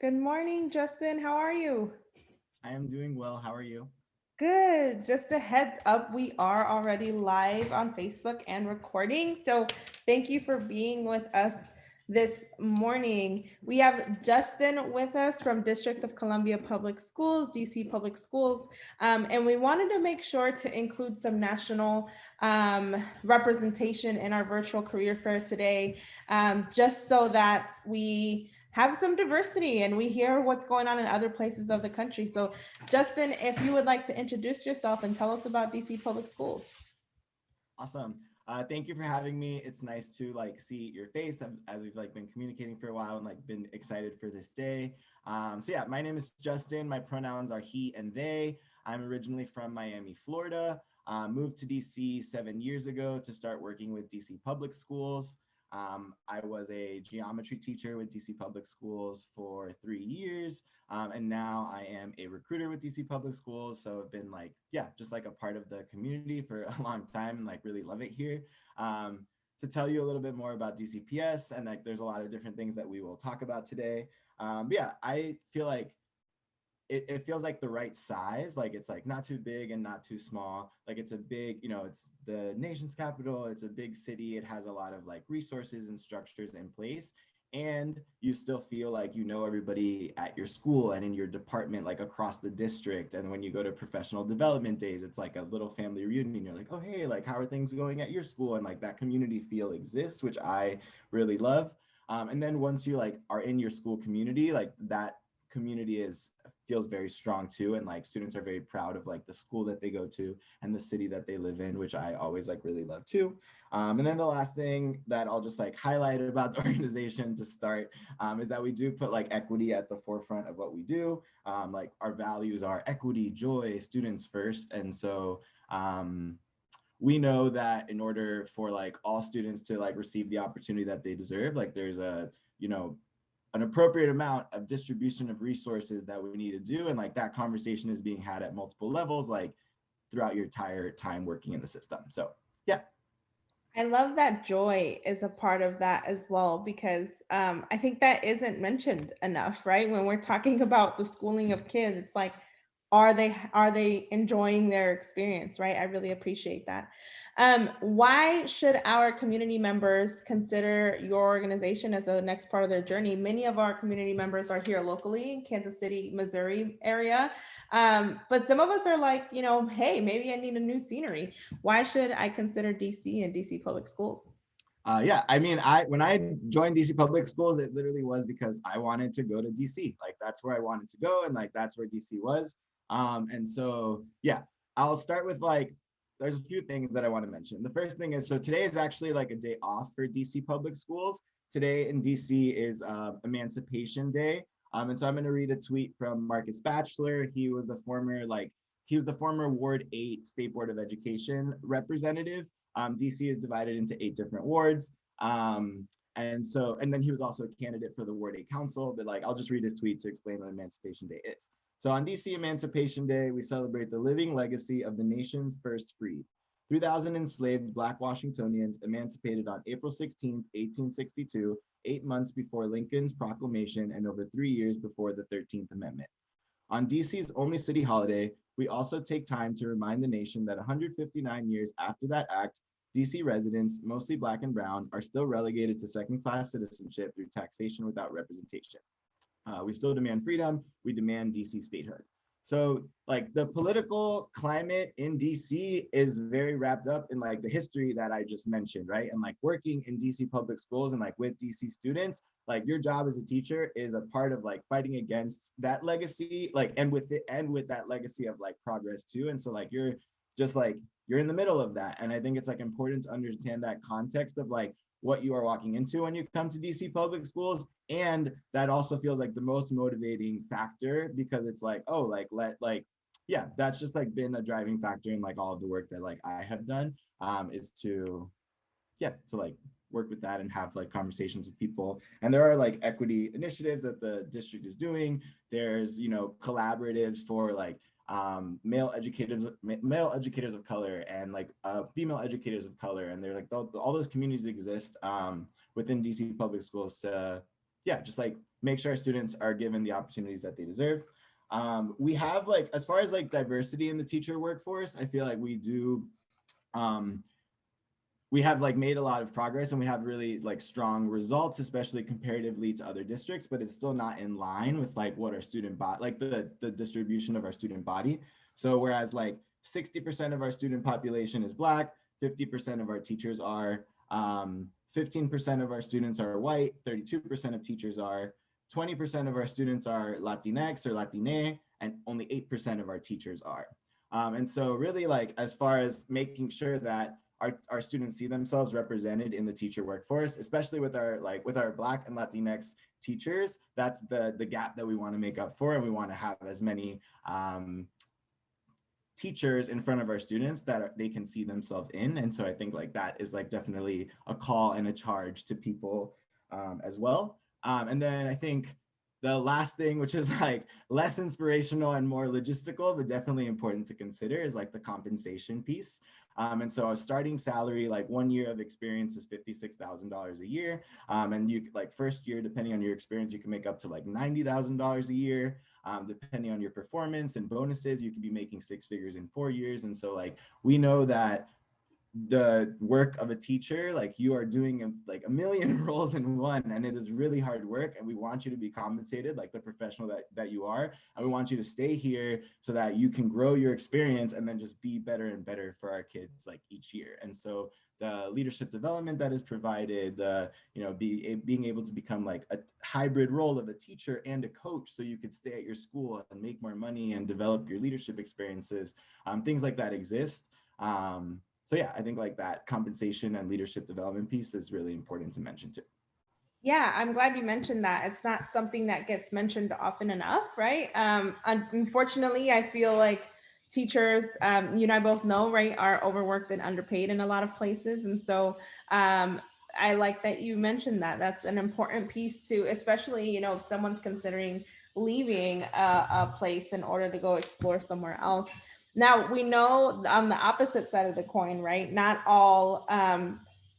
Good morning, Justin. How are you? I am doing well. How are you? Good. Just a heads up, we are already live on Facebook and recording. So thank you for being with us this morning. We have Justin with us from District of Columbia Public Schools, DC Public Schools, and we wanted to make sure to include some national representation in our virtual career fair today, just so that we have some diversity and we hear what's going on in other places of the country. So Justin, if you would like to introduce yourself and tell us about DC Public Schools. Awesome. Thank you for having me. It's nice to see your face as we've been communicating for a while and been excited for this day. So yeah, my name is Justin. My pronouns are he and they. I'm originally from Miami, Florida. Moved to DC 7 years ago to start working with DC Public Schools. I was a geometry teacher with DC Public Schools for 3 years. And now I am a recruiter with DC Public Schools. So I've been yeah, just a part of the community for a long time and really love it here. To tell you a little bit more about DCPS and there's a lot of different things that we will talk about today. But yeah, I feel it feels like the right size. It's not too big and not too small. It's a big, it's the nation's capital. It's a big city. It has a lot of resources and structures in place. And you still feel like you know everybody at your school and in your department, across the district. And when you go to professional development days, it's like a little family reunion. You're like, oh, hey, how are things going at your school? And that community feel exists, which I really love. And then once you are in your school community, that community feels very strong too, and students are very proud of the school that they go to and the city that they live in, which I always really love too. And then the last thing that I'll just highlight about the organization to start is that we do put equity at the forefront of what we do. Our values are equity, joy, students first, and so we know that in order for all students to receive the opportunity that they deserve, there's a an appropriate amount of distribution of resources that we need to do, and that conversation is being had at multiple levels throughout your entire time working in the system. So yeah. I love that joy is a part of that as well, because I think that isn't mentioned enough, right? When we're talking about the schooling of kids, it's are they enjoying their experience, right? I really appreciate that. Why should our community members consider your organization as a next part of their journey? Many of our community members are here locally in Kansas City, Missouri area. But some of us are like, hey, maybe I need a new scenery. Why should I consider DC and DC public schools? Yeah, I mean, I when I joined DC Public Schools, it literally was because I wanted to go to DC. That's where I wanted to go, and that's where DC was. And so yeah, I'll start with there's a few things that I want to mention. The first thing is, so today is actually a day off for DC Public Schools. Today in DC is Emancipation Day. And so I'm going to read a tweet from Marcus Batchelor. He was the former Ward 8 State Board of Education representative. DC is divided into 8 different wards. And then he was also a candidate for the Ward 8 Council, but I'll just read his tweet to explain what Emancipation Day is. So on DC Emancipation Day, we celebrate the living legacy of the nation's first freed. 3,000 enslaved Black Washingtonians emancipated on April 16, 1862, 8 months before Lincoln's proclamation and over 3 years before the 13th Amendment. On DC's only city holiday, we also take time to remind the nation that 159 years after that act, DC residents, mostly Black and brown, are still relegated to second-class citizenship through taxation without representation. We still demand freedom. We demand DC statehood. So the political climate in DC is very wrapped up in the history that I just mentioned, right? And working in DC public schools and with DC students, your job as a teacher is a part of fighting against that legacy, and with that legacy of progress too. And so you're just you're in the middle of that. And I think it's important to understand that context of what you are walking into when you come to DC public schools. And that also feels the most motivating factor, because it's yeah, that's just been a driving factor in all of the work that I have done, is to work with that and have conversations with people. And there are equity initiatives that the district is doing. There's collaboratives for male educators of color and female educators of color, and they're all those communities exist within DC public schools to just make sure our students are given the opportunities that they deserve. We have like, as far as like diversity in the teacher workforce, I feel like um, we have like made a lot of progress and we have really like strong results, especially comparatively to other districts, but it's still not in line with like what our student body, like the distribution of our student body. So whereas like 60% of our student population is Black, 50% of our teachers are, 15% of our students are white, 32% of teachers are, 20% of our students are Latinx or Latine, and only 8% of our teachers are. And so really like, as far as making sure that our students see themselves represented in the teacher workforce, especially with our Black and Latinx teachers. That's the gap that we want to make up for, and we want to have as many teachers in front of our students that they can see themselves in. And so I think like that is like definitely a call and a charge to people as well. And then I think the last thing, which is like less inspirational and more logistical, but definitely important to consider, is like the compensation piece. And so a starting salary, like 1 year of experience, is $56,000 a year. And you like first year, depending on your experience, you can make up to like $90,000 a year. Depending on your performance and bonuses, you could be making 6 figures in 4 years. And so like we know that the work of a teacher, like you are doing like a million roles in one, and it is really hard work, and we want you to be compensated like the professional that you are, and we want you to stay here so that you can grow your experience and then just be better and better for our kids like each year. And so the leadership development that is provided, the being able to become like a hybrid role of a teacher and a coach, so you could stay at your school and make more money and develop your leadership experiences, things like that exist. So yeah, I think like that compensation and leadership development piece is really important to mention too. Yeah, I'm glad you mentioned that. It's not something that gets mentioned often enough, right? Unfortunately, I feel like teachers, you and I both know, right, are overworked and underpaid in a lot of places. And so I like that you mentioned that. That's an important piece too, especially, if someone's considering leaving a place in order to go explore somewhere else. Now, we know on the opposite side of the coin, right? Not all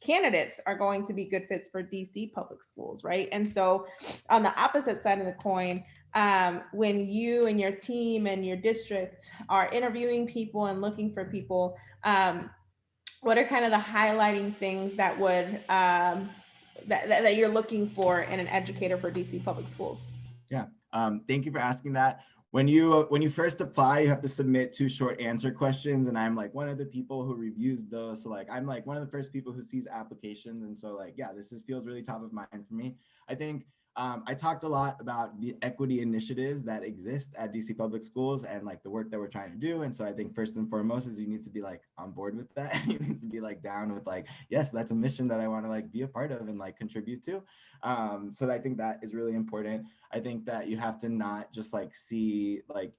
candidates are going to be good fits for DC public schools, right? And so, on the opposite side of the coin, when you and your team and your district are interviewing people and looking for people, what are kind of the highlighting things that would that you're looking for in an educator for DC public schools? Yeah, thank you for asking that. When you first apply, you have to submit 2 short answer questions, and I'm like one of the people who reviews those. So like I'm like one of the first people who sees applications, and so like yeah, feels really top of mind for me. I think I talked a lot about the equity initiatives that exist at DC Public Schools and like the work that we're trying to do. And so I think first and foremost is you need to be like on board with that. You need to be like down with like, yes, that's a mission that I want to like be a part of and like contribute to. So I think that is really important. I think that you have to not just like see like,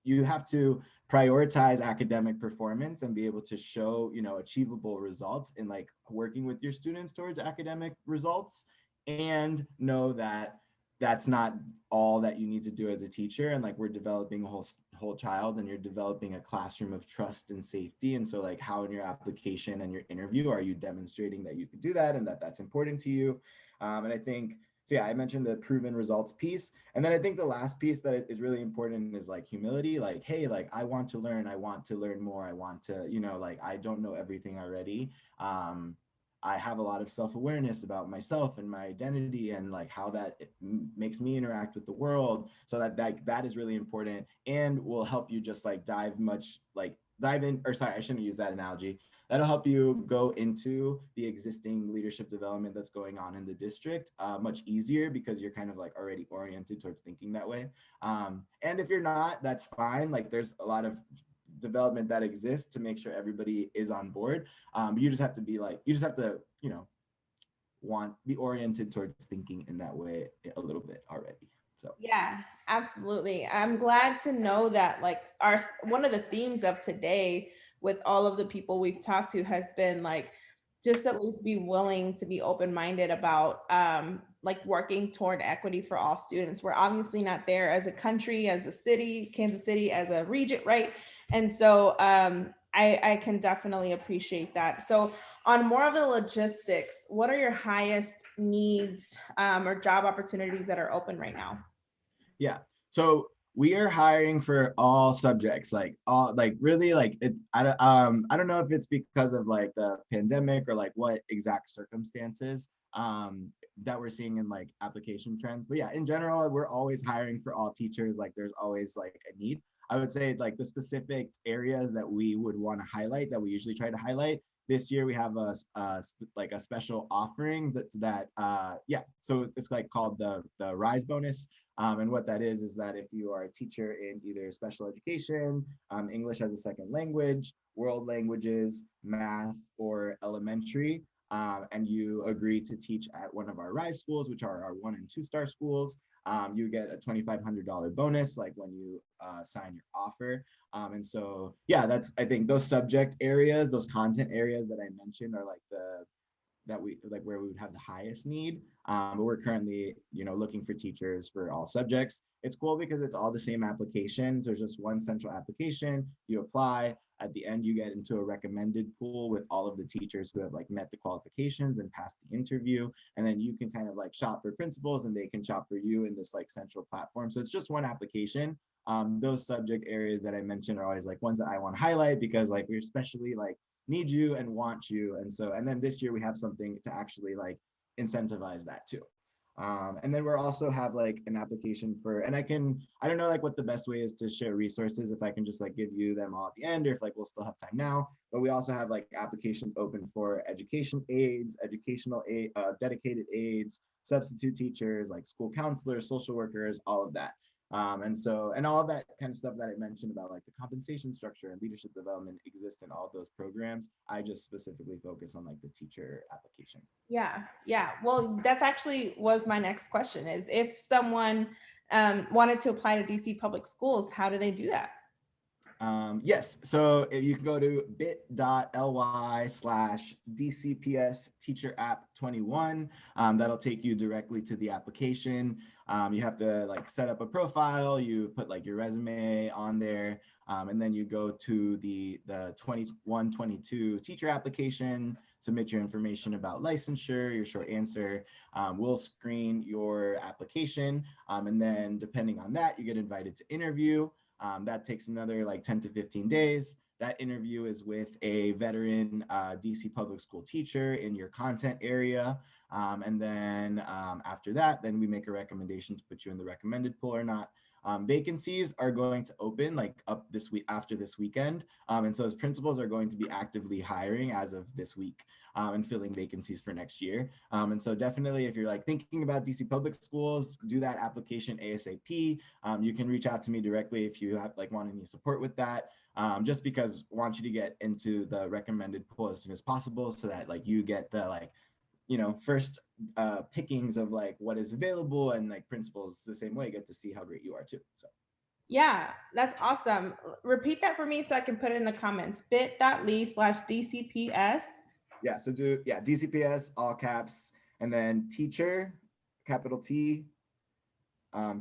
you have to prioritize academic performance and be able to show, achievable results in like working with your students towards academic results, and know that that's not all that you need to do as a teacher. And like we're developing a whole child, and you're developing a classroom of trust and safety. And so like how in your application and your interview are you demonstrating that you can do that and that that's important to you? And I think so yeah, I mentioned the proven results piece. And then I think the last piece that is really important is like humility. Like, hey, like I want to learn more. I want to, like I don't know everything already. I have a lot of self-awareness about myself and my identity and like how that makes me interact with the world. So that is really important and will help you just like dive in, or sorry, I shouldn't use that analogy. That'll help you go into the existing leadership development that's going on in the district much easier, because you're kind of like already oriented towards thinking that way. And if you're not, that's fine. Like there's a lot of development that exists to make sure everybody is on board. You just have to be like, be oriented towards thinking in that way a little bit already. So Yeah, absolutely. I'm glad to know that like our one of the themes of today with all of the people we've talked to has been like just at least be willing to be open-minded about like working toward equity for all students. We're obviously not there as a country, as a city, Kansas City as a region, right? And so I can definitely appreciate that. So on more of the logistics, what are your highest needs or job opportunities that are open right now? Yeah. So we are hiring for all subjects, like all like really like it. I don't know if it's because of like the pandemic or like what exact circumstances that we're seeing in like application trends. But yeah, in general, we're always hiring for all teachers. Like there's always like a need. I would say like the specific areas that we would want to highlight that we usually try to highlight. This year we have like a special offering yeah. So it's like called the Rise Bonus. And what that is that if you are a teacher in either special education, English as a second language, world languages, math, or elementary, and you agree to teach at one of our Rise schools, which are our 1 and 2 star schools, you get a $2,500 bonus, like when you sign your offer. And so, yeah, I think those subject areas, those content areas that I mentioned are like that we like where we would have the highest need. But we're currently, looking for teachers for all subjects. It's cool because it's all the same application. There's just one central application. You apply. At the end, you get into a recommended pool with all of the teachers who have like met the qualifications and passed the interview. And then you can kind of like shop for principals and they can shop for you in this like central platform. So it's just one application. Those subject areas that I mentioned are always like ones that I want to highlight because like we're especially like need you and want you. And then this year we have something to actually like incentivize that too. And then we're also have like an application for, and I don't know like what the best way is to share resources, if I can just like give you them all at the end or if like we'll still have time now, but we also have like applications open for education aides, educational aid, dedicated aides, substitute teachers, like school counselors, social workers, all of that. And all of that kind of stuff that I mentioned about like the compensation structure and leadership development exists in all of those programs. I just specifically focus on like the teacher application. Yeah, yeah. Well, that's actually was my next question is if someone wanted to apply to DC public schools, how do they do that? Yes, so if you can go to bit.ly/DCPS Teacher App 21, that'll take you directly to the application. You have to like set up a profile, you put like your resume on there, and then you go to the 21-22 teacher application, submit your information about licensure, your short answer. We'll screen your application, and then depending on that, you get invited to interview. That takes another like 10 to 15 days. That interview is with a veteran DC public school teacher in your content area. And then after that, then we make a recommendation to put you in the recommended pool or not. Vacancies are going to open like up this week after this weekend. And so as principals are going to be actively hiring as of this week and filling vacancies for next year. And so definitely if you're like thinking about DC public schools, do that application ASAP. You can reach out to me directly if you have like want any support with that. Just because I want you to get into the recommended pool as soon as possible so that like you get the like first pickings of like what is available, and like principals the same way get to see how great you are too. So Yeah, that's awesome. Repeat that for me so I can put it in the comments. bit.ly/DCPS. yeah, so DCPS all caps, and then teacher, capital T,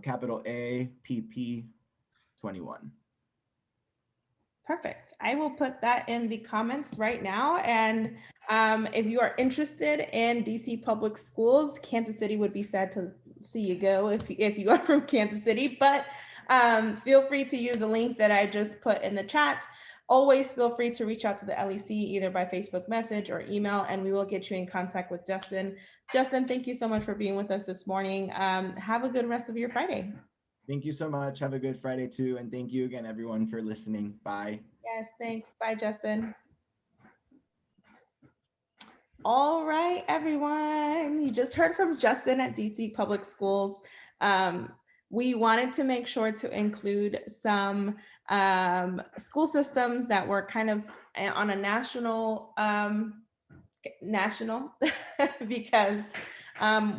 capital A, PP 21. Perfect. I will put that in the comments right now. And if you are interested in DC public schools, Kansas City would be sad to see you go if you are from Kansas City, but feel free to use the link that I just put in the chat. Always feel free to reach out to the LEC either by Facebook message or email, and we will get you in contact with Justin. Justin, thank you so much for being with us this morning. Have a good rest of your Friday. Thank you so much. Have a good Friday too. And thank you again, everyone, for listening. Bye. Yes, thanks. Bye, Justin. All right, everyone. You just heard from Justin at DC Public Schools. We wanted to make sure to include some school systems that were kind of on a national because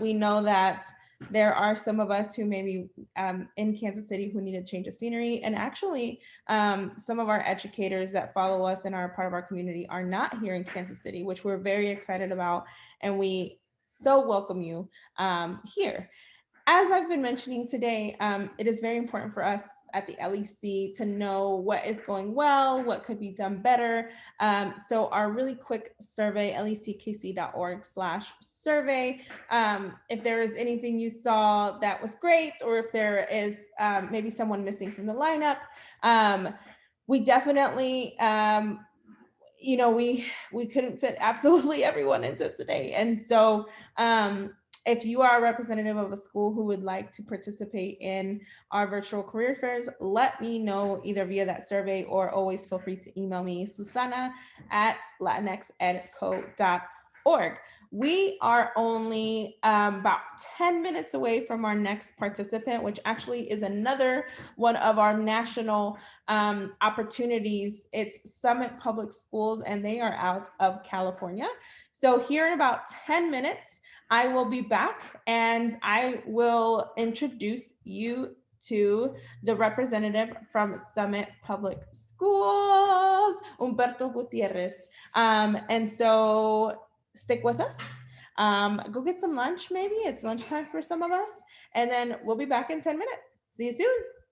we know that there are some of us who maybe in Kansas City who need to change the scenery. And actually, some of our educators that follow us and are part of our community are not here in Kansas City, which we're very excited about. And we so welcome you here. As I've been mentioning today, it is very important for us at the LEC to know what is going well, what could be done better. So our really quick survey, leckc.org/survey. If there is anything you saw that was great, or if there is maybe someone missing from the lineup, we definitely we couldn't fit absolutely everyone into today. And so if you are a representative of a school who would like to participate in our virtual career fairs, let me know either via that survey, or always feel free to email me, Susana@latinxedco.org. We are only about 10 minutes away from our next participant, which actually is another one of our national opportunities. It's Summit Public Schools, and they are out of California. So here in about 10 minutes, I will be back and I will introduce you to the representative from Summit Public Schools, Humberto Gutierrez. And so stick with us. Go get some lunch, maybe. It's lunchtime for some of us. And then we'll be back in 10 minutes. See you soon.